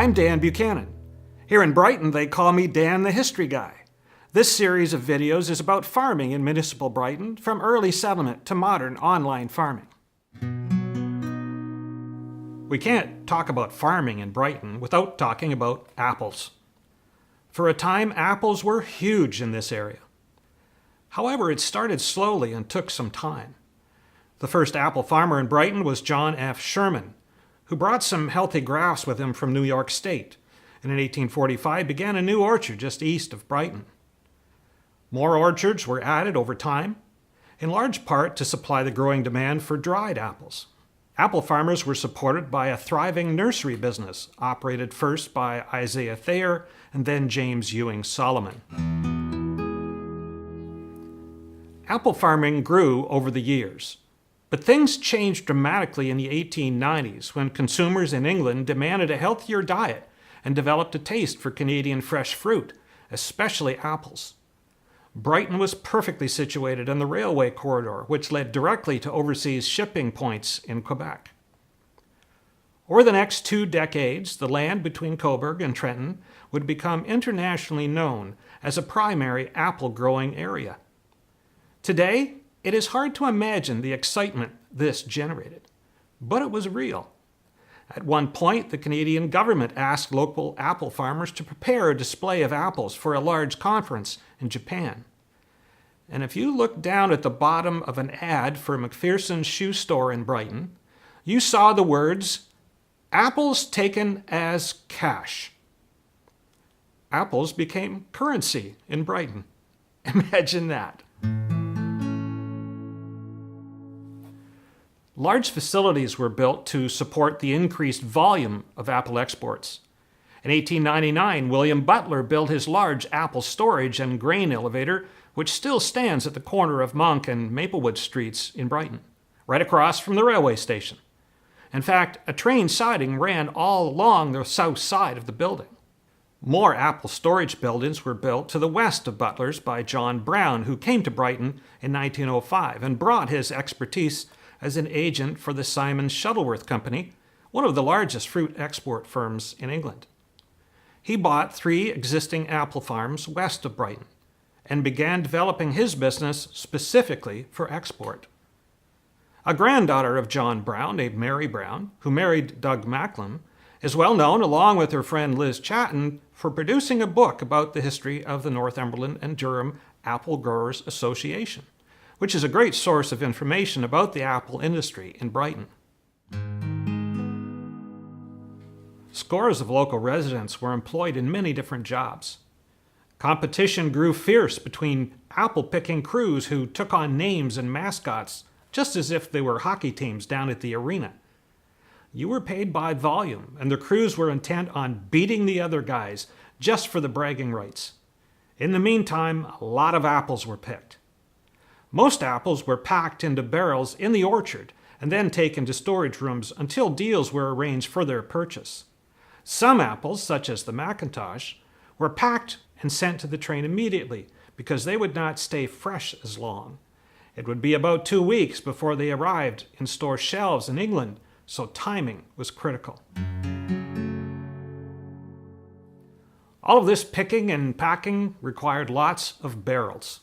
I'm Dan Buchanan. Here in Brighton, they call me Dan the History Guy. This series of videos is about farming in municipal Brighton, from early settlement to modern online farming. We can't talk about farming in Brighton without talking about apples. For a time, apples were huge in this area. However, it started slowly and took some time. The first apple farmer in Brighton was John F. Sherman, who brought some healthy grafts with him from New York State, and in 1845 began a new orchard just east of Brighton. More orchards were added over time, in large part to supply the growing demand for dried apples. Apple farmers were supported by a thriving nursery business, operated first by Isaiah Thayer and then James Ewing Solomon. Apple farming grew over the years, but things changed dramatically in the 1890s when consumers in England demanded a healthier diet and developed a taste for Canadian fresh fruit, especially apples. Brighton was perfectly situated on the railway corridor, which led directly to overseas shipping points in Quebec. Over the next 2 decades, the land between Cobourg and Trenton would become internationally known as a primary apple-growing area. Today, it is hard to imagine the excitement this generated, but it was real. At one point, the Canadian government asked local apple farmers to prepare a display of apples for a large conference in Japan. And if you look down at the bottom of an ad for McPherson's shoe store in Brighton, you saw the words, "Apples taken as cash." Apples became currency in Brighton. Imagine that. Large facilities were built to support the increased volume of apple exports. In 1899, William Butler built his large apple storage and grain elevator, which still stands at the corner of Monk and Maplewood Streets in Brighton, right across from the railway station. In fact, a train siding ran all along the south side of the building. More apple storage buildings were built to the west of Butler's by John Brown, who came to Brighton in 1905 and brought his expertise as an agent for the Simon Shuttleworth Company, one of the largest fruit export firms in England. He bought 3 existing apple farms west of Brighton and began developing his business specifically for export. A granddaughter of John Brown, named Mary Brown, who married Doug Macklem, is well known, along with her friend Liz Chatton, for producing a book about the history of the Northumberland and Durham Apple Growers Association, which is a great source of information about the apple industry in Brighton. Scores of local residents were employed in many different jobs. Competition grew fierce between apple-picking crews who took on names and mascots just as if they were hockey teams down at the arena. You were paid by volume, and the crews were intent on beating the other guys just for the bragging rights. In the meantime, a lot of apples were picked. Most apples were packed into barrels in the orchard and then taken to storage rooms until deals were arranged for their purchase. Some apples, such as the Macintosh, were packed and sent to the train immediately because they would not stay fresh as long. It would be about 2 weeks before they arrived in store shelves in England, so timing was critical. All of this picking and packing required lots of barrels.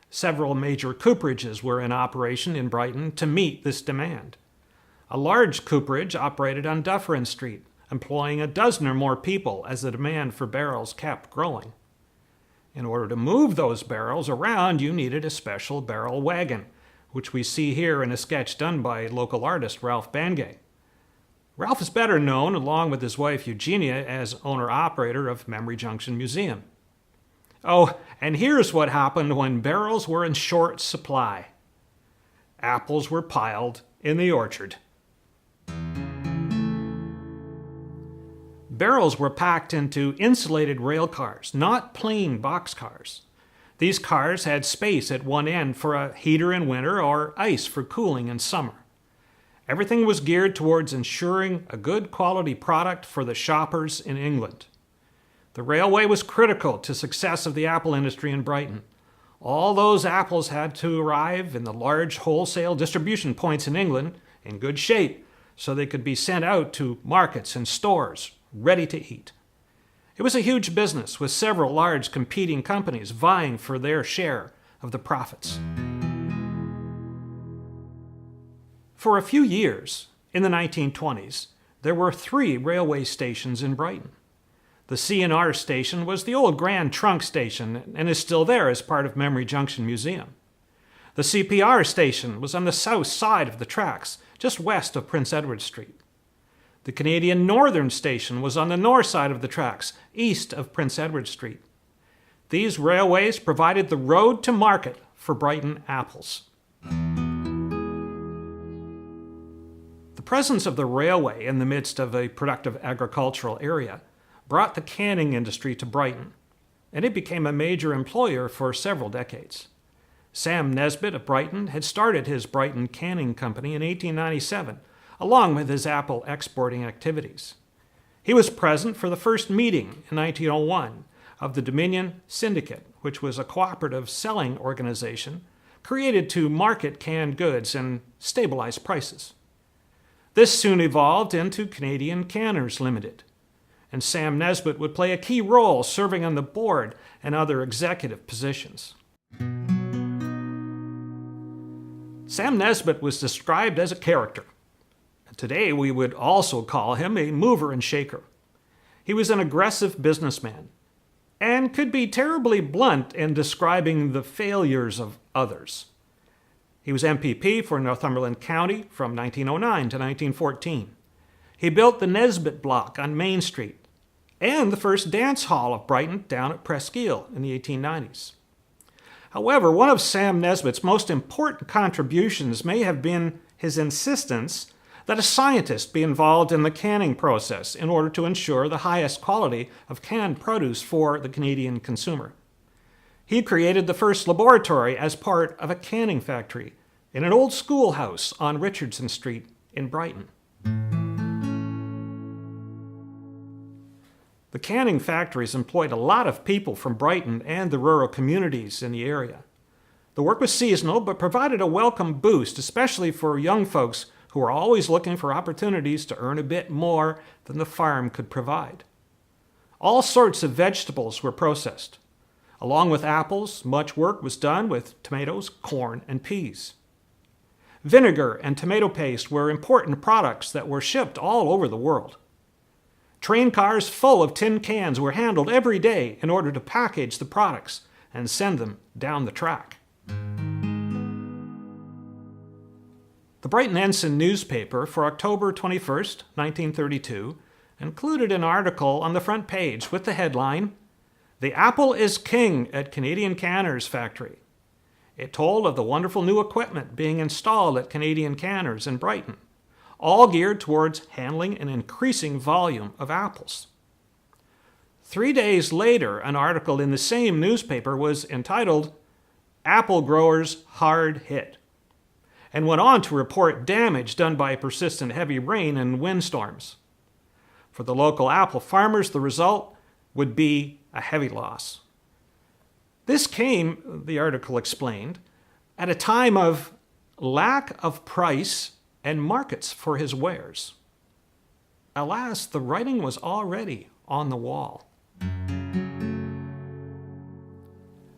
Several major cooperages were in operation in Brighton to meet this demand. A large cooperage operated on Dufferin Street, employing a dozen or more people as the demand for barrels kept growing. In order to move those barrels around, you needed a special barrel wagon, which we see here in a sketch done by local artist Ralph Bangay. Ralph is better known, along with his wife Eugenia, as owner-operator of Memory Junction Museum. Oh, and here's what happened when barrels were in short supply. Apples were piled in the orchard. Barrels were packed into insulated rail cars, not plain box cars. These cars had space at one end for a heater in winter or ice for cooling in summer. Everything was geared towards ensuring a good quality product for the shoppers in England. The railway was critical to success of the apple industry in Brighton. All those apples had to arrive in the large wholesale distribution points in England in good shape so they could be sent out to markets and stores ready to eat. It was a huge business with several large competing companies vying for their share of the profits. For a few years, in the 1920s, there were 3 railway stations in Brighton. The C&R station was the old Grand Trunk station and is still there as part of Memory Junction Museum. The CPR station was on the south side of the tracks, just west of Prince Edward Street. The Canadian Northern Station was on the north side of the tracks, east of Prince Edward Street. These railways provided the road to market for Brighton apples. The presence of the railway in the midst of a productive agricultural area brought the canning industry to Brighton, and it became a major employer for several decades. Sam Nesbit of Brighton had started his Brighton Canning Company in 1897, along with his apple exporting activities. He was present for the first meeting in 1901 of the Dominion Syndicate, which was a cooperative selling organization created to market canned goods and stabilize prices. This soon evolved into Canadian Canners Limited, and Sam Nesbit would play a key role serving on the board and other executive positions. Sam Nesbit was described as a character. Today we would also call him a mover and shaker. He was an aggressive businessman and could be terribly blunt in describing the failures of others. He was MPP for Northumberland County from 1909 to 1914. He built the Nesbit block on Main Street and the first dance hall of Brighton down at Presqu'île in the 1890s. However, one of Sam Nesbit's most important contributions may have been his insistence that a scientist be involved in the canning process in order to ensure the highest quality of canned produce for the Canadian consumer. He created the first laboratory as part of a canning factory in an old schoolhouse on Richardson Street in Brighton. The canning factories employed a lot of people from Brighton and the rural communities in the area. The work was seasonal, but provided a welcome boost, especially for young folks who were always looking for opportunities to earn a bit more than the farm could provide. All sorts of vegetables were processed. Along with apples, much work was done with tomatoes, corn, and peas. Vinegar and tomato paste were important products that were shipped all over the world. Train cars full of tin cans were handled every day in order to package the products and send them down the track. The Brighton Ensign newspaper for October 21st, 1932, included an article on the front page with the headline, "The Apple is King at Canadian Canners Factory." It told of the wonderful new equipment being installed at Canadian Canners in Brighton, all geared towards handling an increasing volume of apples. 3 days later, an article in the same newspaper was entitled, "Apple Growers Hard Hit," and went on to report damage done by persistent heavy rain and windstorms. For the local apple farmers, the result would be a heavy loss. This came, the article explained, at a time of lack of price and markets for his wares. Alas, the writing was already on the wall.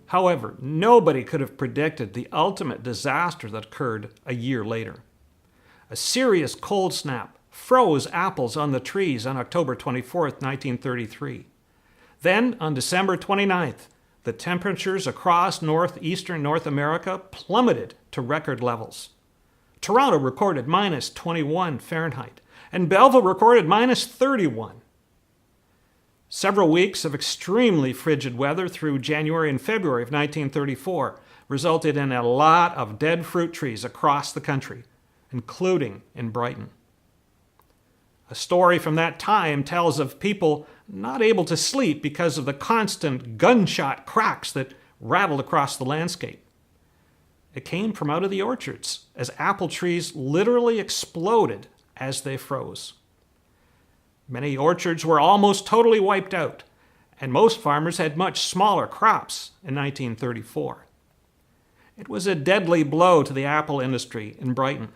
However, nobody could have predicted the ultimate disaster that occurred a year later. A serious cold snap froze apples on the trees on October 24, 1933. Then, on December 29th, the temperatures across northeastern North America plummeted to record levels. Toronto recorded minus 21 Fahrenheit, and Belleville recorded minus 31. Several weeks of extremely frigid weather through January and February of 1934 resulted in a lot of dead fruit trees across the country, including in Brighton. A story from that time tells of people not able to sleep because of the constant gunshot cracks that rattled across the landscape. It came from out of the orchards as apple trees literally exploded as they froze. Many orchards were almost totally wiped out, and most farmers had much smaller crops in 1934. It was a deadly blow to the apple industry in Brighton.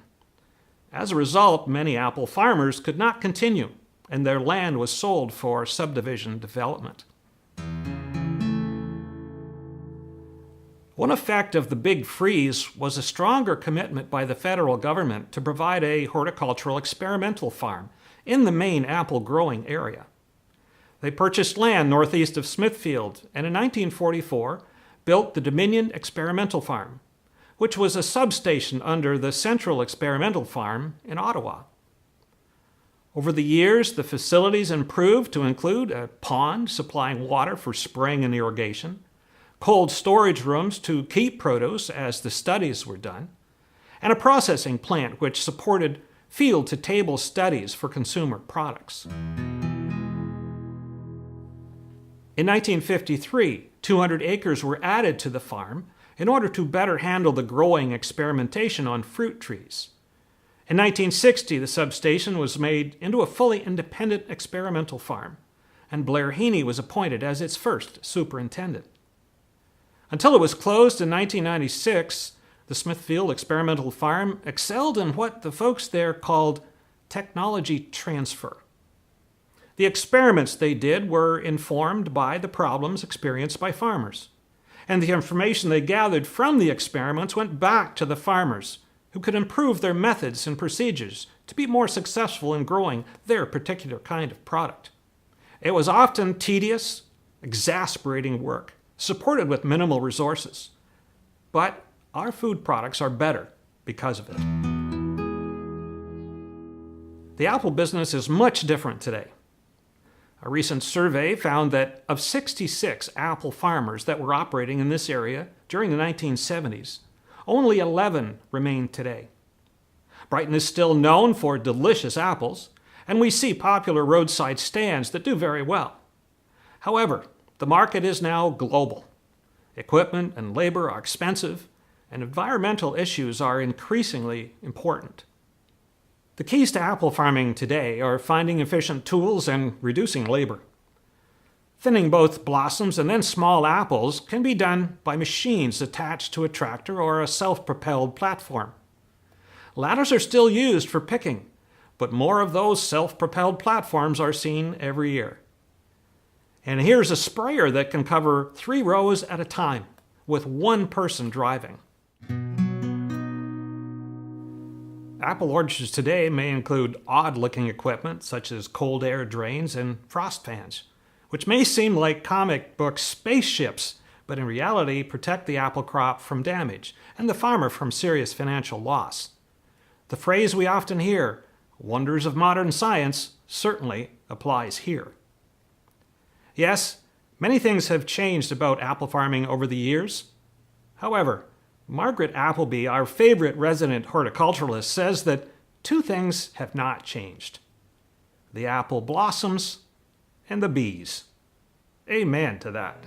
As a result, many apple farmers could not continue and their land was sold for subdivision development. One effect of the Big Freeze was a stronger commitment by the federal government to provide a horticultural experimental farm in the main apple growing area. They purchased land northeast of Smithfield and in 1944 built the Dominion Experimental Farm, which was a substation under the Central Experimental Farm in Ottawa. Over the years, the facilities improved to include a pond supplying water for spraying and irrigation, cold storage rooms to keep produce as the studies were done, and a processing plant which supported field-to-table studies for consumer products. In 1953, 200 acres were added to the farm in order to better handle the growing experimentation on fruit trees. In 1960, the substation was made into a fully independent experimental farm, and Blair Heaney was appointed as its first superintendent. Until it was closed in 1996, the Smithfield Experimental Farm excelled in what the folks there called technology transfer. The experiments they did were informed by the problems experienced by farmers, and the information they gathered from the experiments went back to the farmers, who could improve their methods and procedures to be more successful in growing their particular kind of product. It was often tedious, exasperating work, supported with minimal resources. But our food products are better because of it. The apple business is much different today. A recent survey found that of 66 apple farmers that were operating in this area during the 1970s, only 11 remain today. Brighton is still known for delicious apples, and we see popular roadside stands that do very well. However, the market is now global. Equipment and labor are expensive, and environmental issues are increasingly important. The keys to apple farming today are finding efficient tools and reducing labor. Thinning both blossoms and then small apples can be done by machines attached to a tractor or a self-propelled platform. Ladders are still used for picking, but more of those self-propelled platforms are seen every year. And here's a sprayer that can cover 3 rows at a time, with one person driving. Apple orchards today may include odd-looking equipment such as cold air drains and frost fans, which may seem like comic book spaceships, but in reality protect the apple crop from damage and the farmer from serious financial loss. The phrase we often hear, "wonders of modern science," certainly applies here. Yes, many things have changed about apple farming over the years. However, Margaret Appleby, our favorite resident horticulturalist, says that 2 things have not changed: the apple blossoms and the bees. Amen to that.